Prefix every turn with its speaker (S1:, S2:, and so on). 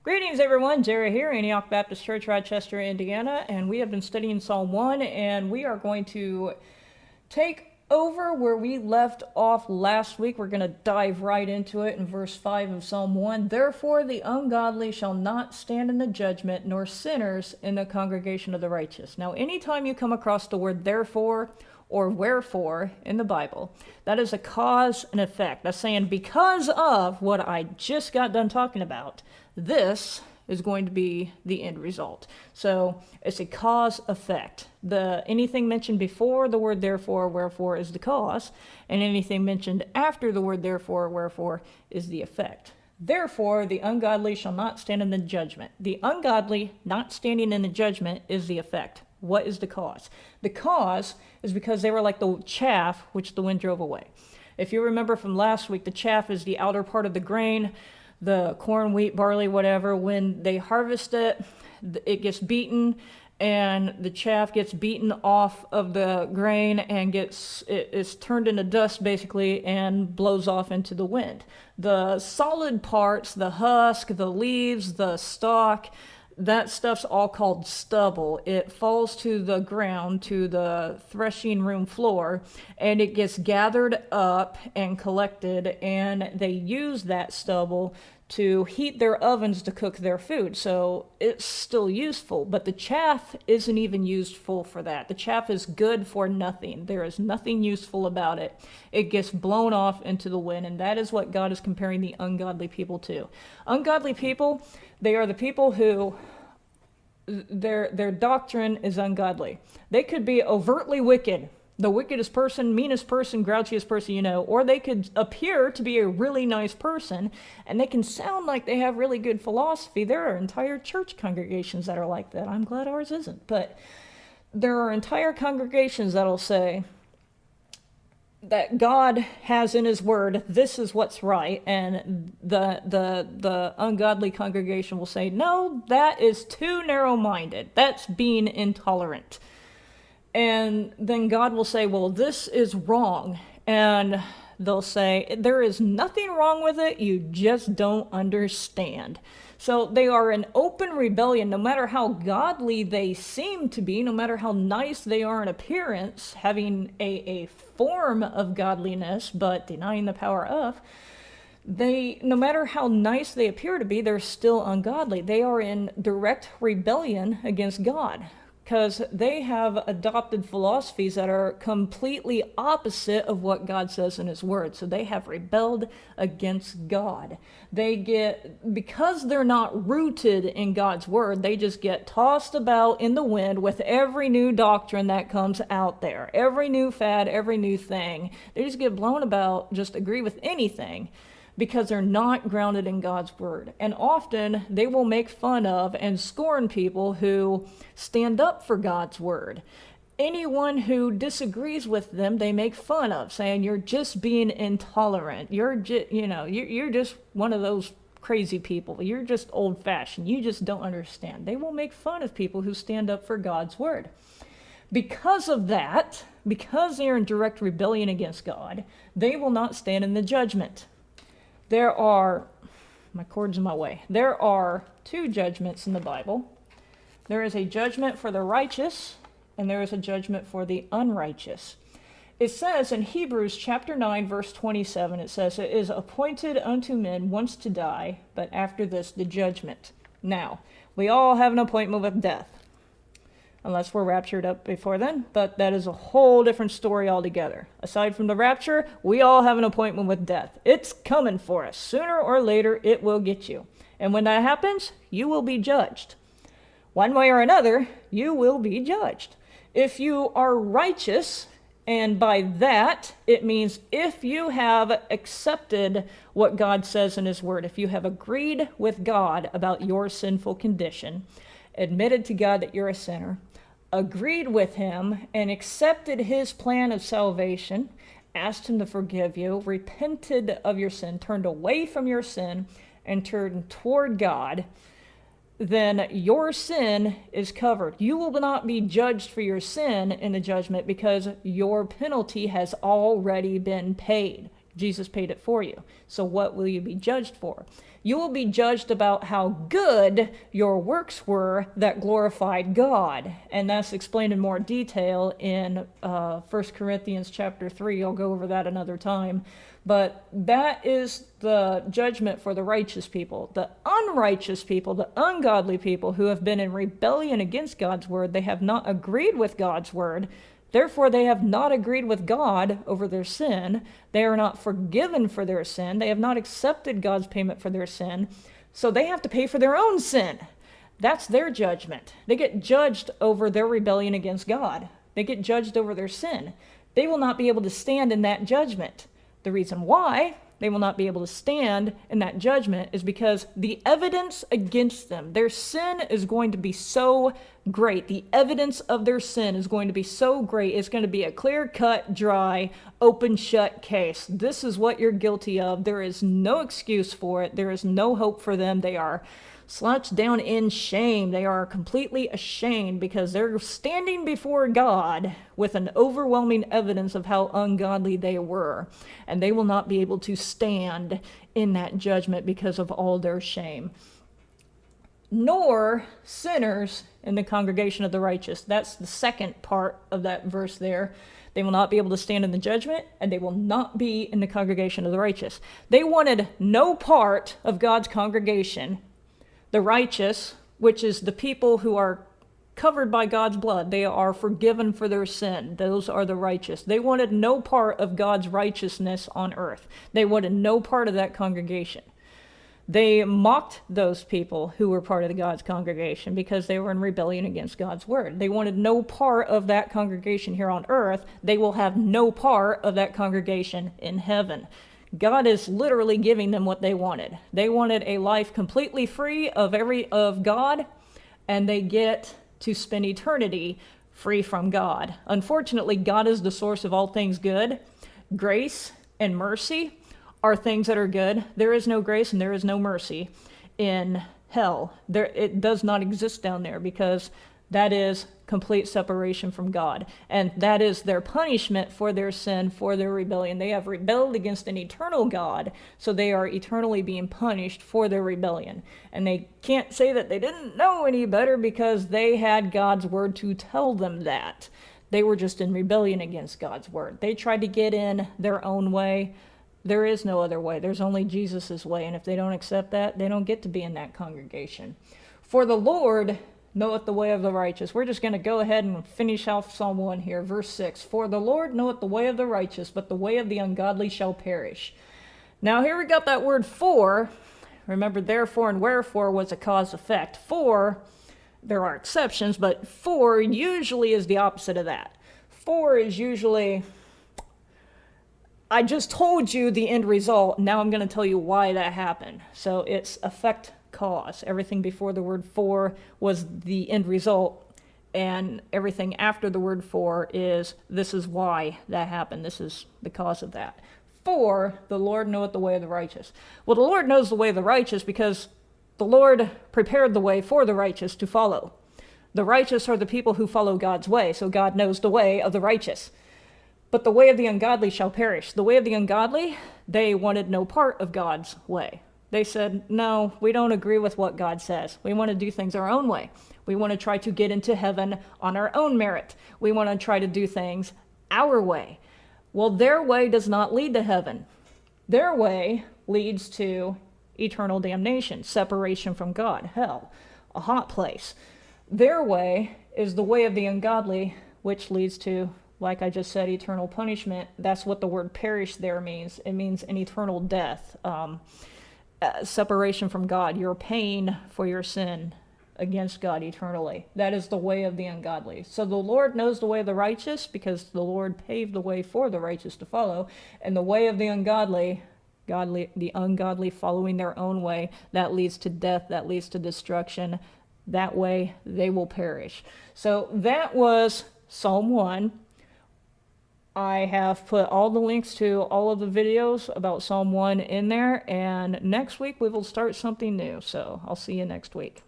S1: Greetings, everyone. Jera here, Antioch Baptist Church, Rochester, Indiana, and we have been studying Psalm 1, and we are going to take over where we left off last week. We're going to dive right into it in verse 5 of Psalm 1. Therefore, the ungodly shall not stand in the judgment, nor sinners in the congregation of the righteous. Now, anytime you come across the word therefore or wherefore in the Bible, that is a cause and effect. That's saying because of what I just got done talking about, this is going to be the end result. So it's a cause effect. Anything mentioned before the word therefore or wherefore is the cause, and anything mentioned after the word therefore or wherefore is the effect. Therefore, the ungodly shall not stand in the judgment. The ungodly not standing in the judgment is the effect. What is the cause? The cause is because they were like the chaff which the wind drove away. If you remember from last week, the chaff is the outer part of the grain, the corn, wheat, barley, whatever. When they harvest it, it gets beaten, and the chaff gets beaten off of the grain and it's turned into dust basically and blows off into the wind. The solid parts, the husk, the leaves, the stalk, that stuff's all called stubble. It falls to the ground, to the threshing room floor, and it gets gathered up and collected, and they use that stubble to heat their ovens to cook their food. So it's still useful, but the chaff isn't even useful for that. The chaff is good for nothing. There is nothing useful about it. It gets blown off into the wind, and that is what God is comparing the ungodly people to. Ungodly people, they are the people who their doctrine is ungodly. They could be overtly wicked, the wickedest person, meanest person, grouchiest person you know, or they could appear to be a really nice person, and they can sound like they have really good philosophy. There are entire church congregations that are like that. I'm glad ours isn't, but there are entire congregations that'll say that God has in his word, this is what's right, and the ungodly congregation will say, no, that is too narrow-minded. That's being intolerant. And then God will say, well, this is wrong. And they'll say, there is nothing wrong with it, you just don't understand. So they are in open rebellion, no matter how godly they seem to be, no matter how nice they are in appearance, having a form of godliness, but denying the power of, no matter how nice they appear to be, they're still ungodly. They are in direct rebellion against God, because they have adopted philosophies that are completely opposite of what God says in his word. So they have rebelled against God. Because they're not rooted in God's word, they just get tossed about in the wind with every new doctrine that comes out there. Every new fad, every new thing. They just get blown about, just agree with anything, because they're not grounded in God's word. And often they will make fun of and scorn people who stand up for God's word. Anyone who disagrees with them, they make fun of, saying you're just being intolerant. You're just one of those crazy people. You're just old-fashioned. You just don't understand. They will make fun of people who stand up for God's word. Because of that, because they are in direct rebellion against God, they will not stand in the judgment. My cord's in my way. There are two judgments in the Bible. There is a judgment for the righteous, and there is a judgment for the unrighteous. It says in Hebrews chapter 9, verse 27, it says, it is appointed unto men once to die, but after this the judgment. Now, we all have an appointment with death, unless we're raptured up before then, but that is a whole different story altogether. Aside from the rapture, we all have an appointment with death. It's coming for us. Sooner or later, it will get you. And when that happens, you will be judged. One way or another, you will be judged. If you are righteous, and by that, it means if you have accepted what God says in his word, if you have agreed with God about your sinful condition, admitted to God that you're a sinner, agreed with him and accepted his plan of salvation, asked him to forgive you, repented of your sin, turned away from your sin, and turned toward God, then your sin is covered. You will not be judged for your sin in the judgment because your penalty has already been paid. Jesus paid it for you. So what will you be judged for? You will be judged about how good your works were that glorified God. And that's explained in more detail in 1 Corinthians chapter 3. I'll go over that another time. But that is the judgment for the righteous people. The unrighteous people, the ungodly people who have been in rebellion against God's word, they have not agreed with God's word. Therefore, they have not agreed with God over their sin. They are not forgiven for their sin. They have not accepted God's payment for their sin. So they have to pay for their own sin. That's their judgment. They get judged over their rebellion against God. They get judged over their sin. They will not be able to stand in that judgment. The reason why they will not be able to stand in that judgment is because the evidence against them, their sin is going to be so great. The evidence of their sin is going to be so great. It's going to be a clear-cut, dry, open-shut case. This is what you're guilty of. There is no excuse for it. There is no hope for them. They are slouched down in shame. They are completely ashamed because they're standing before God with an overwhelming evidence of how ungodly they were. And they will not be able to stand in that judgment because of all their shame. Nor sinners in the congregation of the righteous. That's the second part of that verse there. They will not be able to stand in the judgment, and they will not be in the congregation of the righteous. They wanted no part of God's congregation. The righteous, which is the people who are covered by God's blood, they are forgiven for their sin. Those are the righteous. They wanted no part of God's righteousness on earth. They wanted no part of that congregation. They mocked those people who were part of the God's congregation because they were in rebellion against God's word. They wanted no part of that congregation here on earth. They will have no part of that congregation in heaven. God is literally giving them what they wanted. They wanted a life completely free of God, and they get to spend eternity free from God. Unfortunately, God is the source of all things good. Grace and mercy are things that are good. There is no grace and there is no mercy in hell. It does not exist down there because that is complete separation from God. And that is their punishment for their sin, for their rebellion. They have rebelled against an eternal God, so they are eternally being punished for their rebellion. And they can't say that they didn't know any better because they had God's word to tell them that. They were just in rebellion against God's word. They tried to get in their own way. There is no other way. There's only Jesus' way. And if they don't accept that, they don't get to be in that congregation. For the Lord knoweth the way of the righteous. We're just going to go ahead and finish off Psalm 1 here, verse 6. For the Lord knoweth the way of the righteous, but the way of the ungodly shall perish. Now here we got that word for. Remember, therefore and wherefore was a cause-effect. For, there are exceptions, but for usually is the opposite of that. For is usually, I just told you the end result, now I'm going to tell you why that happened. So it's effect cause. Everything before the word for was the end result, and everything after the word for is this is why that happened. This is the cause of that. For the Lord knoweth the way of the righteous. Well, the Lord knows the way of the righteous because the Lord prepared the way for the righteous to follow. The righteous are the people who follow God's way, so God knows the way of the righteous. But the way of the ungodly shall perish. The way of the ungodly, they wanted no part of God's way. They said, no, we don't agree with what God says. We want to do things our own way. We want to try to get into heaven on our own merit. We want to try to do things our way. Well, their way does not lead to heaven. Their way leads to eternal damnation, separation from God, hell, a hot place. Their way is the way of the ungodly, which leads to, like I just said, eternal punishment. That's what the word perish there means. It means an eternal death. Separation from God. You're paying for your sin against God eternally. That is the way of the ungodly. So the Lord knows the way of the righteous because the Lord paved the way for the righteous to follow. And the way of the ungodly, the ungodly following their own way, that leads to death, that leads to destruction. That way they will perish. So that was Psalm 1. I have put all the links to all of the videos about Psalm 1 in there, and next week we will start something new, so I'll see you next week.